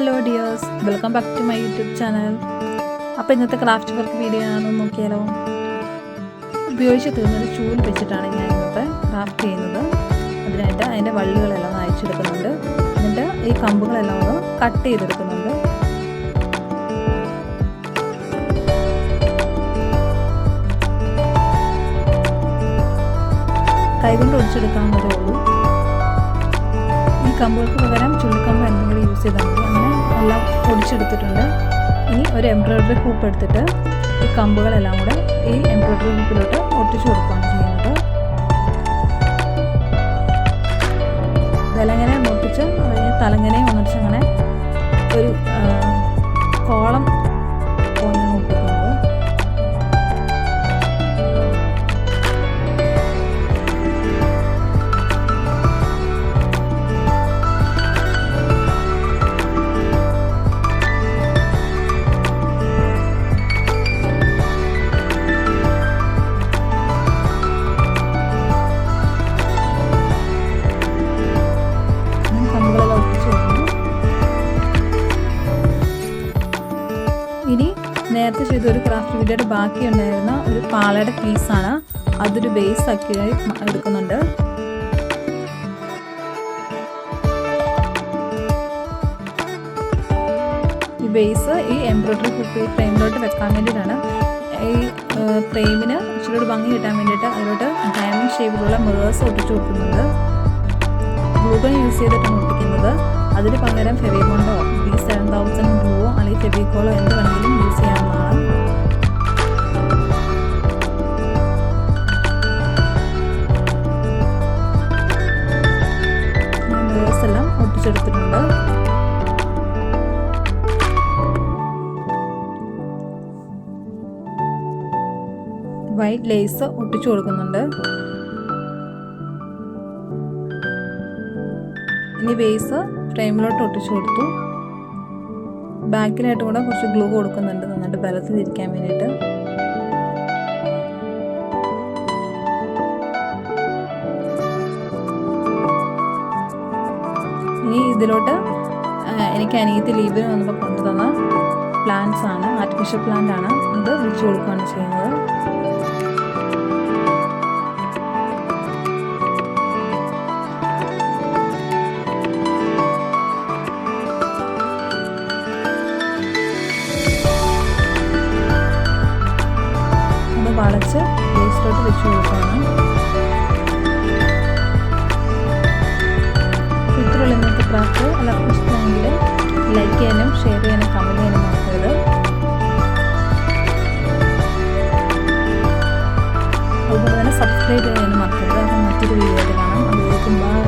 Hello dears, welcome back to my YouTube channel. അപ്പോൾ ഇന്നത്തെ craft work video ആണെന്ന് നോക്കിയാലോ. ഉപയോഗിച്ച് തീർന്നൊരു ചൂല് വെച്ചിട്ടാണ് ഞാൻ ഇന്നത്തെ ക്രാഫ്റ്റ് ചെയ്യുന്നത്. അതിനായിട്ട് അതിൻ്റെ വള്ളികളെല്ലാം ഒന്ന് അയച്ചെടുക്കുന്നുണ്ട്. എന്നിട്ട് ഈ കമ്പുകളെല്ലാം ഒന്ന് കട്ട് ചെയ്തെടുക്കുന്നുണ്ട്. കൈകൊണ്ട് ഒടിച്ചെടുക്കാവുന്നതേ ഉള്ളൂ. ഈ കമ്പുകൾക്ക് പകരം ചുള്ളിക്കമ്പ് എന്തെങ്കിലും യൂസ് ചെയ്താൽ മതി. അങ്ങനെ എല്ലാം ഒടിച്ചെടുത്തിട്ടുണ്ട്. ഇനി ഒരു എംബ്രോയ്ഡറി ഹൂപ്പ് എടുത്തിട്ട് ഈ കമ്പുകളെല്ലാം കൂടെ ഈ എംബ്രോയ്ഡറി ഹൂപ്പിലോട്ട് ഒട്ടിച്ചു കൊടുക്കുകയാണ് ചെയ്യുന്നത്. ഇതെല്ലാം ഒട്ടിച്ച് അതിന് തലങ്ങനെ ഒന്നിച്ചങ്ങനെ ഒരു കോളം പോലെയാണ് ഒട്ടിക്കുന്നത്. ഇനി നേരത്തെ ചെയ്തൊരു ക്രാഫ്റ്റ് വീഡിയോയുടെ ബാക്കി ഉണ്ടായിരുന്ന ഒരു പാളയുടെ പീസാണ്. അതൊരു ബേസ് ആക്കി എടുക്കുന്നുണ്ട്. ഈ ബേസ് ഈ എംബ്രോയ്ഡറി ഹൂപ്പ് ഈ ഫ്രെയിമിലോട്ട് വെക്കാൻ വേണ്ടിയിട്ടാണ്. ഈ ഫ്രെയിമിന് ഇച്ചിരി ഭംഗി കിട്ടാൻ വേണ്ടിയിട്ട് അതിലോട്ട് ഡയമണ്ട് ഷേപ്പിലുള്ള മിറേഴ്സ് ഒട്ടിച്ചു കൊടുക്കുന്നുണ്ട്. ഗ്ലൂഗൺ യൂസ് ചെയ്തിട്ടാണ് ഒട്ടിക്കുന്നത്. അതിന് പകരം ഫെവിബോണ്ടോ B7000 ഗ്ലൂവോ അല്ലെങ്കിൽ ഫെവിക്കോളോ എന്ത് വേണമെങ്കിലും യൂസ് ചെയ്യാവുന്നതാണ്. മിറേഴ്സ് എല്ലാം ഒട്ടിച്ചെടുത്തിട്ടുണ്ട്. വൈറ്റ് ലേസ് ഒട്ടിച്ചു കൊടുക്കുന്നുണ്ട്. ഇനി ബേസ് ഫ്രെയിമിലോട്ട് ഒട്ടിച്ചു കൊടുത്തു. ബാക്കിലായിട്ട് കൂടെ കുറച്ച് ഗ്ലൂ കൊടുക്കുന്നുണ്ട് നന്നായിട്ട് ബലത്തിലിരിക്കാൻ വേണ്ടിയിട്ട്. ഇനി ഇതിലോട്ട് എനിക്ക് അനിയത്തി ലീവിന് വന്നപ്പോൾ കൊണ്ടുതന്ന പ്ലാന്റ്സ് ആണ്, ആർട്ടിഫിഷ്യൽ പ്ലാന്റ് ആണ്. ഇത് വെച്ച് കൊടുക്കുകയാണ് ചെയ്യുന്നത്. വളച്ച് വേസ്റ്റിലോട്ട് വെച്ച് കൊടുക്കുകയാണ്. ഇത്രയുള്ള ഇന്നത്തെ ക്രാഫ്റ്റ് എല്ലാവർക്കും ഇഷ്ടമാണെങ്കിൽ ലൈക്ക് ചെയ്യാനും ഷെയർ ചെയ്യാനും കമൻറ്റ് ചെയ്യാനും മറക്കരുത്. അതുപോലെ തന്നെ സബ്സ്ക്രൈബ് ചെയ്യാനും മറക്കരുത്. അപ്പം മറ്റൊരു വീഡിയോയിൽ കാണാം. അതുവരേക്കും ബൈ.